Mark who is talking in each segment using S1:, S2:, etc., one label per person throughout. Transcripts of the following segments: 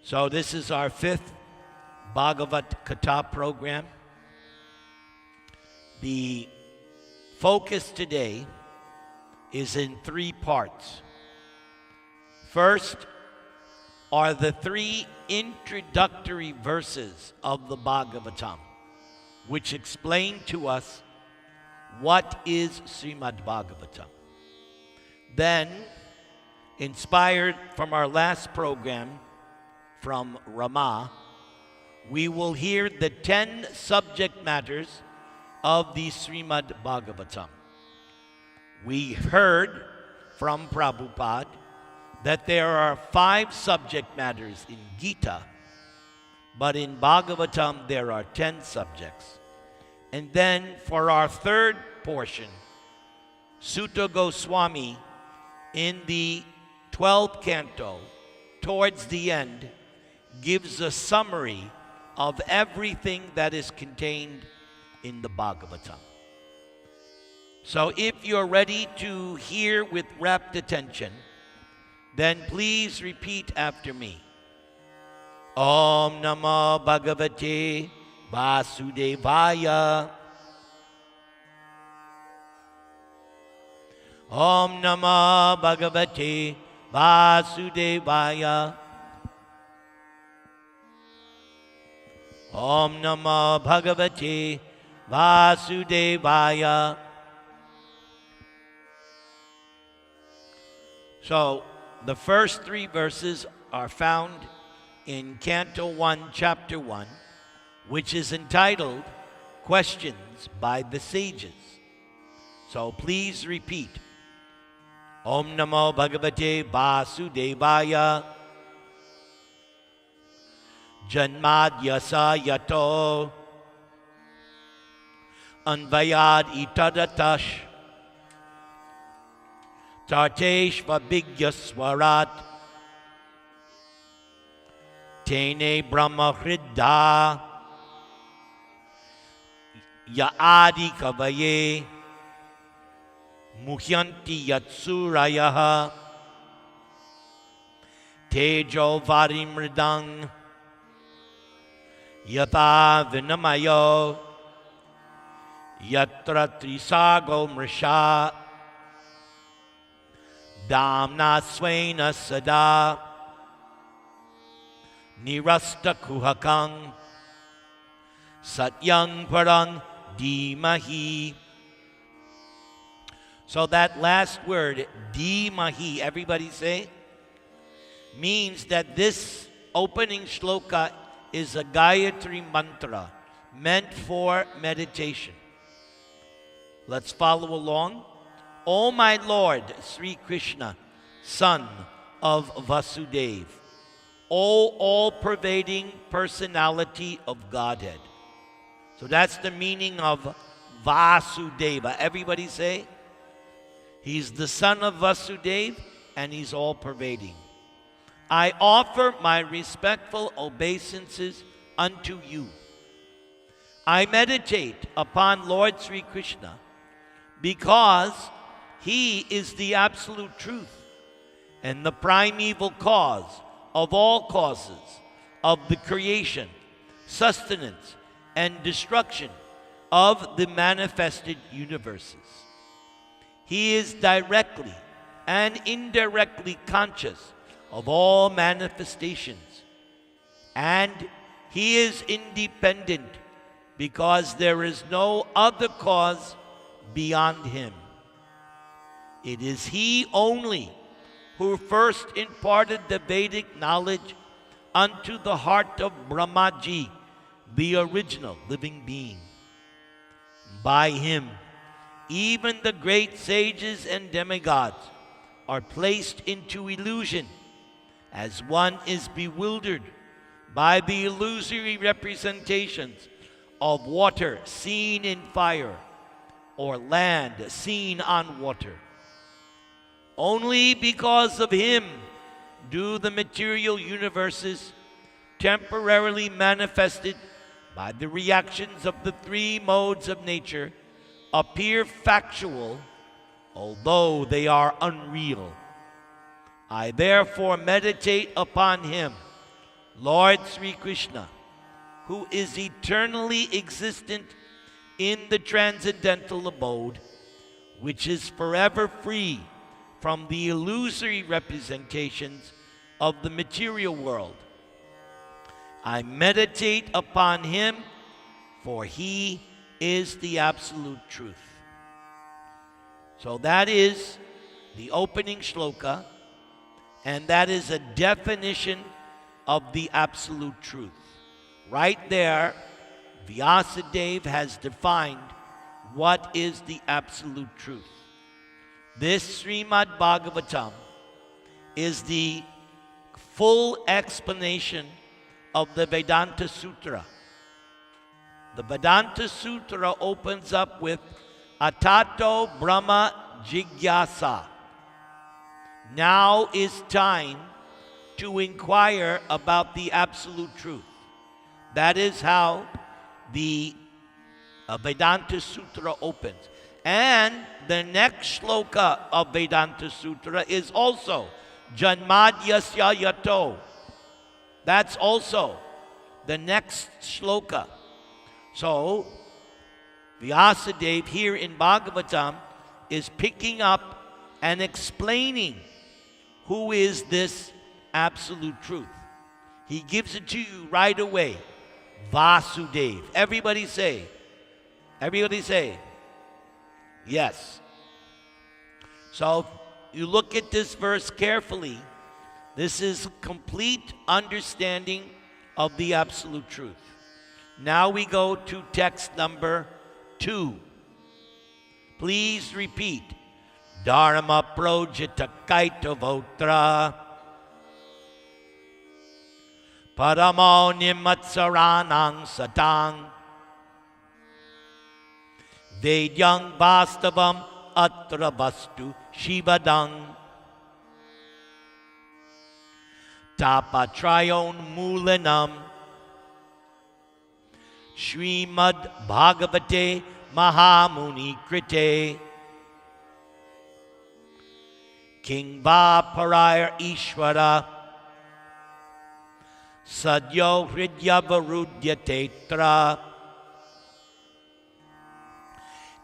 S1: So this is our fifth Bhagavat Katha program. The focus today is in three parts. First are the three introductory verses of the Bhagavatam, which explain to us what is Srimad Bhagavatam. Then, inspired from our last program from Rama, we will hear the 10 subject matters of the Srimad Bhagavatam. We heard from Prabhupada that there are 5 subject matters in Gita, but in Bhagavatam there are 10 subjects. And then for our third portion, Sutta Goswami in the 12th canto, towards the end, gives a summary of everything that is contained in the Bhagavatam. So if you're ready to hear with rapt attention, then please repeat after me. Om Namo Bhagavate Vasudevaya. Om Namo Bhagavate Vasudevaya. Om Namo Bhagavate Vasudevaya. So, the first 3 verses are found in Canto 1, Chapter 1, which is entitled Questions by the Sages. So please repeat. Om Namo Bhagavate Vasudevaya. Janmadyasa yato Anvayad itadatash Tarteshva Bhigyaswarat Tene Brahma Hridda Yaadi Kavaye Muhyanti Yatsurayaha Tejo Varimridang Yata Vinamayo Yatra Trisago Mrisha Damna Swena Sada Nirasta Kuhakang Satyang Parang Dimahi. So that last word, Dimahi, everybody say, means that this opening shloka is a Gayatri mantra meant for meditation. Let's follow along. O my Lord, Sri Krishna, son of Vasudeva, O all-pervading personality of Godhead. So that's the meaning of Vasudeva. Everybody say, he's the son of Vasudeva and he's all-pervading. I offer my respectful obeisances unto you. I meditate upon Lord Sri Krishna because he is the absolute truth and the primeval cause of all causes of the creation, sustenance, and destruction of the manifested universes. He is directly and indirectly conscious of all manifestations, and he is independent because there is no other cause beyond him. It is he only who first imparted the Vedic knowledge unto the heart of Brahmaji, the original living being. By him, even the great sages and demigods are placed into illusion, as one is bewildered by the illusory representations of water seen in fire or land seen on water. Only because of him do the material universes, temporarily manifested by the reactions of the 3 modes of nature, appear factual, although they are unreal. I therefore meditate upon him Lord Sri Krishna, who is eternally existent in the transcendental abode, which is forever free from the illusory representations of the material world. I meditate upon him, for he is the absolute truth. So that is the opening shloka, and that is a definition of the absolute truth. Right there, Vyasadeva has defined what is the absolute truth. This Srimad Bhagavatam is the full explanation of the Vedanta Sutra. The Vedanta Sutra opens up with Atato Brahma Jigyasa. Now is time to inquire about the absolute truth. That is how the Vedanta Sutra opens. And the next shloka of Vedanta Sutra is also Janmadyasya Yato. That's also the next shloka. So, Vyasadeva here in Bhagavatam is picking up and explaining who is this absolute truth. He gives it to you right away. Vasudeva. Everybody say. Yes. So you look at this verse carefully. This is complete understanding of the absolute truth. Now we go to text number 2. Please repeat. Dharma projita kaito votra paramo nimatsaranang satang vedyang vastavam atra vastu shivadang tapatrayon mulanam Srimad Bhagavate Mahamuni Krite King Parayar Ishvara Sadyo Hridya Varudya Tetra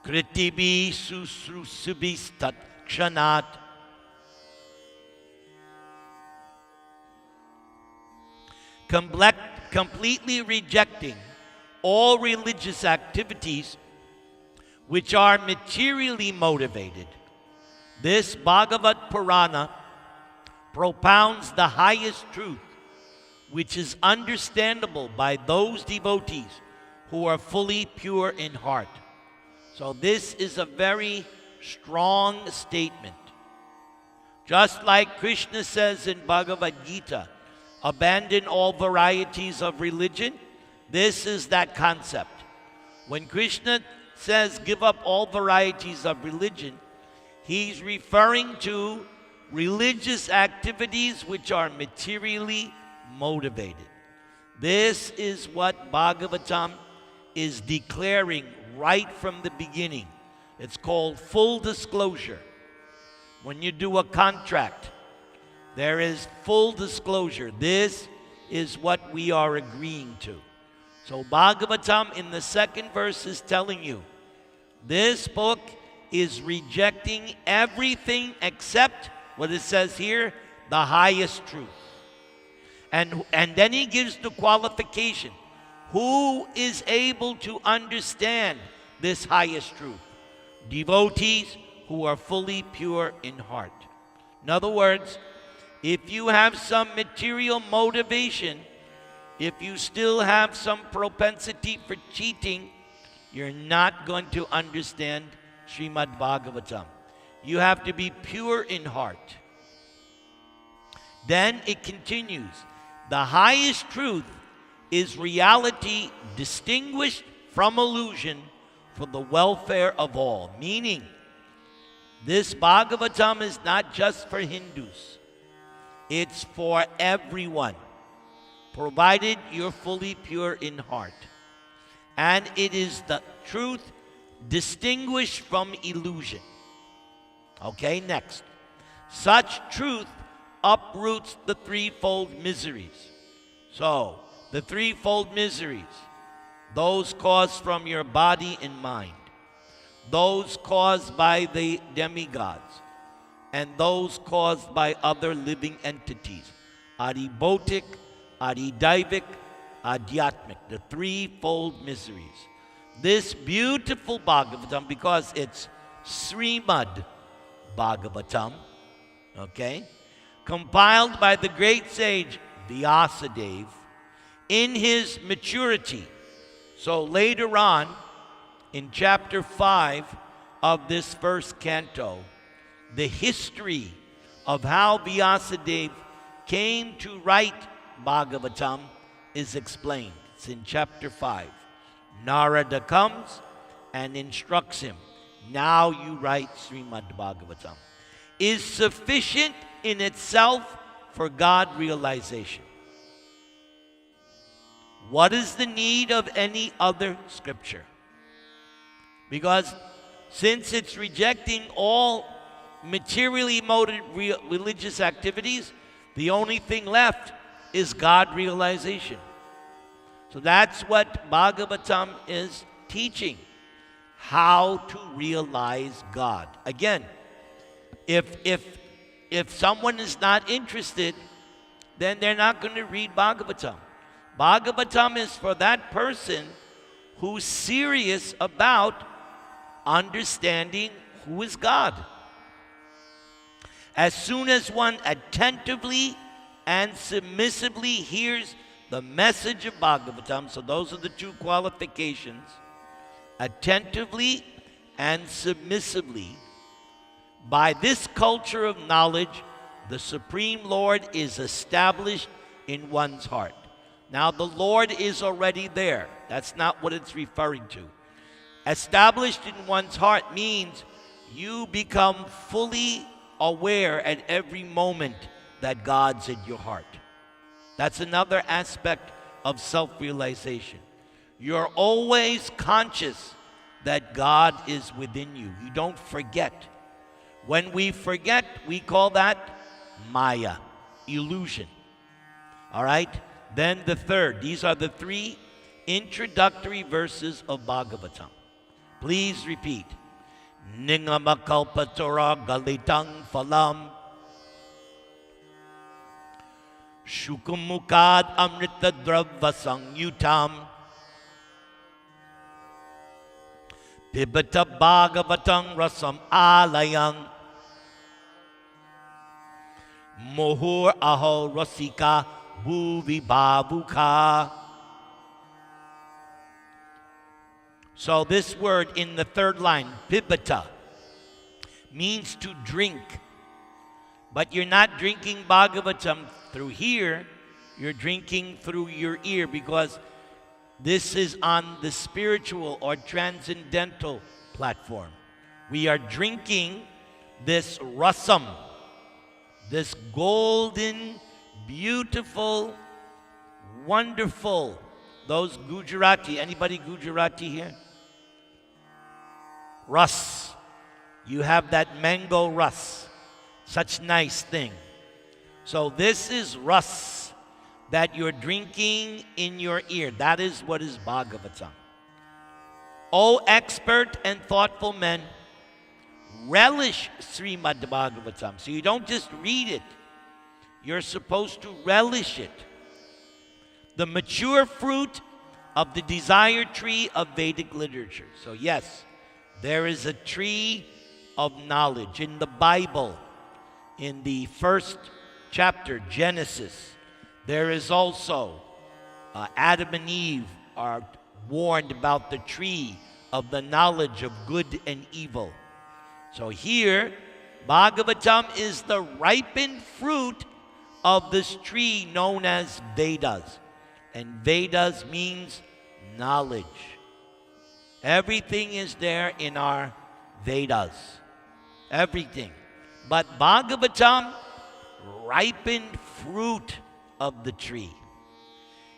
S1: Kritibi Susrusubistat Kshanat. Completely rejecting all religious activities which are materially motivated. This Bhagavat Purana propounds the highest truth, which is understandable by those devotees who are fully pure in heart. So this is a very strong statement. Just like Krishna says in Bhagavad Gita, abandon all varieties of religion, this is that concept. When Krishna says give up all varieties of religion, he's referring to religious activities which are materially motivated. This is what Bhagavatam is declaring right from the beginning. It's called full disclosure. When you do a contract, there is full disclosure. This is what we are agreeing to. So Bhagavatam in the second verse is telling you, this book is rejecting everything except what it says here, the highest truth. And then he gives the qualification. Who is able to understand this highest truth? Devotees who are fully pure in heart. In other words, if you have some material motivation, if you still have some propensity for cheating, you're not going to understand Srimad Bhagavatam. You have to be pure in heart. Then it continues. The highest truth is reality distinguished from illusion for the welfare of all. Meaning, this Bhagavatam is not just for Hindus. It's for everyone, provided you're fully pure in heart. And it is the truth distinguished from illusion. Okay, next. Such truth uproots the threefold miseries. So, the threefold miseries, those caused from your body and mind, those caused by the demigods, and those caused by other living entities, Adibhotic, Adidaivik, Adhyatmic, the threefold miseries. This beautiful Bhagavatam, because it's Srimad Bhagavatam, okay, compiled by the great sage Vyasadeva in his maturity. So later on, in chapter 5 of this first canto, the history of how Vyasadeva came to write Bhagavatam is explained. It's in chapter 5. Narada comes and instructs him, now you write Srimad Bhagavatam, is sufficient in itself for God realization. What is the need of any other scripture? Because since it's rejecting all materially motivated religious activities, the only thing left is God realization. So that's what Bhagavatam is teaching, how to realize God. Again, if someone is not interested, then they're not going to read Bhagavatam. Bhagavatam is for that person who's serious about understanding who is God. As soon as one attentively and submissively hears the message of Bhagavatam, so those are the two qualifications, attentively and submissively, by this culture of knowledge, the Supreme Lord is established in one's heart. Now, the Lord is already there. That's not what it's referring to. Established in one's heart means you become fully aware at every moment that God's in your heart. That's another aspect of self-realization. You're always conscious that God is within you. You don't forget. When we forget, we call that Maya, illusion. All right? Then the third. These are the three introductory verses of Bhagavatam. Please repeat. Ningamakalpatora galitang phalam Shukumukad amrita dravva sangyutam Pibata bhagavatang rasam alayang Mohur aho rasika bhuvi bhavuka. So this word in the third line, pibata, means to drink. But you're not drinking Bhagavatam through here, you're drinking through your ear, because this is on the spiritual or transcendental platform. We are drinking this rasam, this golden, beautiful, wonderful, those Gujarati, anybody Gujarati here? Ras. You have that mango ras. Such nice thing. So this is ras that you're drinking in your ear. That is what is Bhagavatam. O expert and thoughtful men, relish Srimad Bhagavatam. So you don't just read it. You're supposed to relish it. The mature fruit of the desired tree of Vedic literature. So yes, there is a tree of knowledge in the Bible. In the first chapter, Genesis, there is also Adam and Eve are warned about the tree of the knowledge of good and evil. So here, Bhagavatam is the ripened fruit of this tree known as Vedas. And Vedas means knowledge. Everything is there in our Vedas. Everything. But Bhagavatam, ripened fruit of the tree.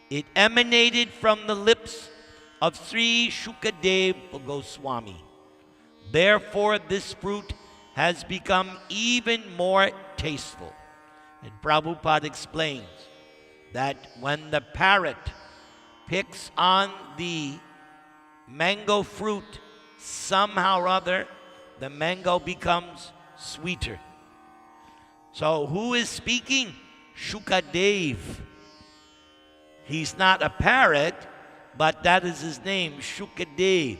S1: It emanated from the lips of Sri Shukadeva Goswami. Therefore, this fruit has become even more tasteful. And Prabhupada explains, that when the parrot picks on the mango fruit, somehow or other, the mango becomes sweeter. So who is speaking? Shukadev. He's not a parrot, but that is his name, Shukadev.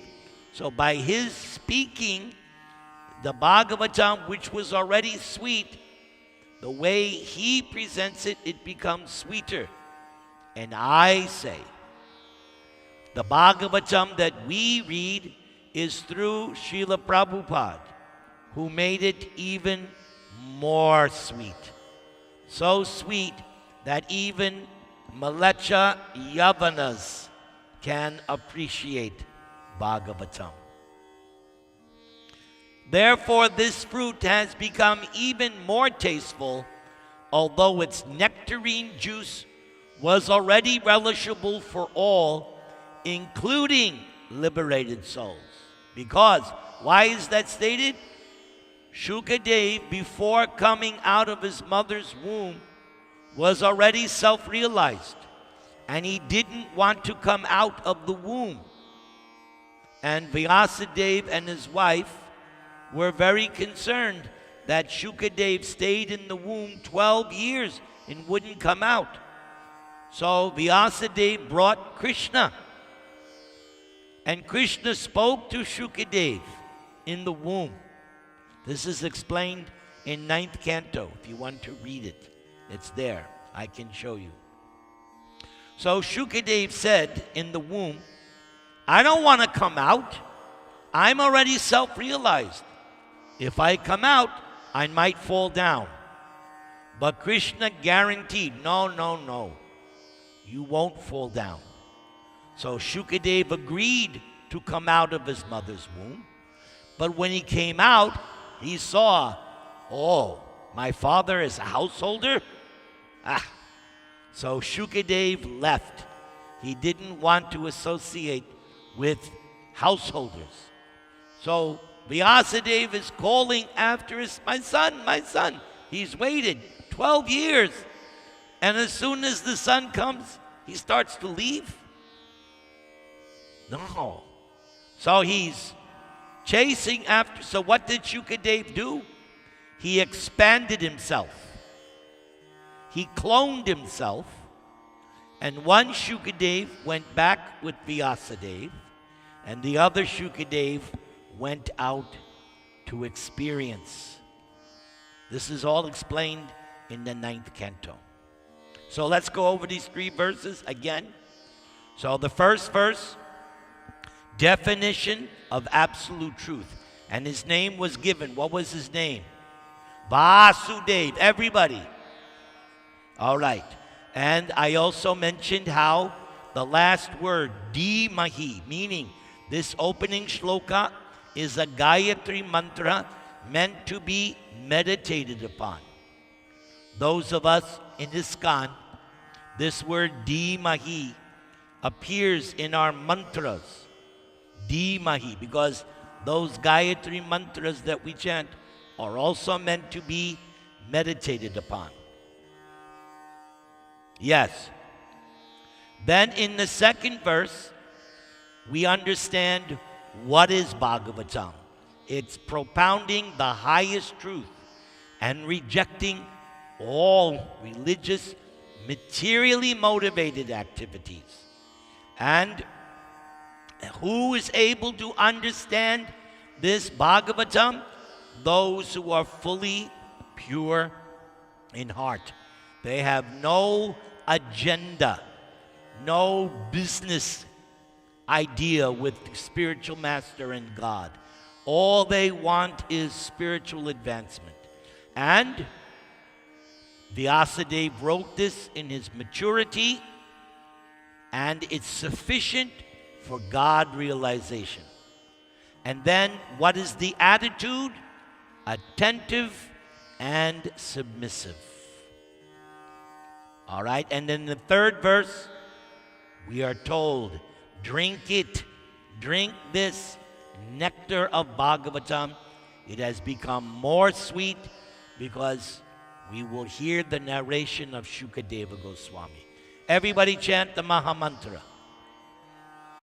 S1: So by his speaking, the Bhagavatam, which was already sweet, the way he presents it, it becomes sweeter. And I say, the Bhagavatam that we read is through Srila Prabhupada, who made it even more sweet. So sweet that even Malecha Yavanas can appreciate Bhagavatam. Therefore, this fruit has become even more tasteful, although its nectarine juice was already relishable for all, including liberated souls. Because, why is that stated? Shukadev, before coming out of his mother's womb, was already self-realized, and he didn't want to come out of the womb. And Vyasadeva and his wife were very concerned that Shukadev stayed in the womb 12 years and wouldn't come out. So Vyasadeva brought Krishna, and Krishna spoke to Shukadev in the womb. This is explained in 9th canto. If you want to read it, it's there. I can show you. So Shukadev said in the womb, I don't want to come out. I'm already self-realized. If I come out, I might fall down. But Krishna guaranteed, no, you won't fall down. So Shukadev agreed to come out of his mother's womb. But when he came out, he saw, oh, my father is a householder? So Shukadev left. He didn't want to associate with householders. So Vyasadeva is calling after my son. He's waited 12 years. And as soon as the son comes, he starts to leave? No. So he's chasing after. So what did Shukadev do? He expanded himself. He cloned himself. And one Shukadev went back with Vyasadeva, and the other Shukadev went out to experience. This is all explained in the 9th canto. So let's go over these 3 verses again. So the first verse, definition of absolute truth. And his name was given. What was his name? Vasudeva. Everybody. All right. And I also mentioned how the last word, Dhimahi, meaning this opening shloka is a Gayatri mantra meant to be meditated upon. Those of us in ISKCON, this word Dhimahi appears in our mantras. Dhimahi, because those Gayatri mantras that we chant are also meant to be meditated upon. Yes. Then in the second verse, we understand what is Bhagavatam. It's propounding the highest truth and rejecting all religious, materially motivated activities. And who is able to understand this Bhagavatam? Those who are fully pure in heart. They have no agenda, no business idea with spiritual master and God. All they want is spiritual advancement. And Vyasadeva wrote this in his maturity, and it's sufficient for God realization. And then what is the attitude? Attentive and submissive. All right, and then the third verse, we are told, drink it, drink this nectar of Bhagavatam. It has become more sweet because we will hear the narration of Shukadeva Goswami. Everybody chant the Maha Mantra.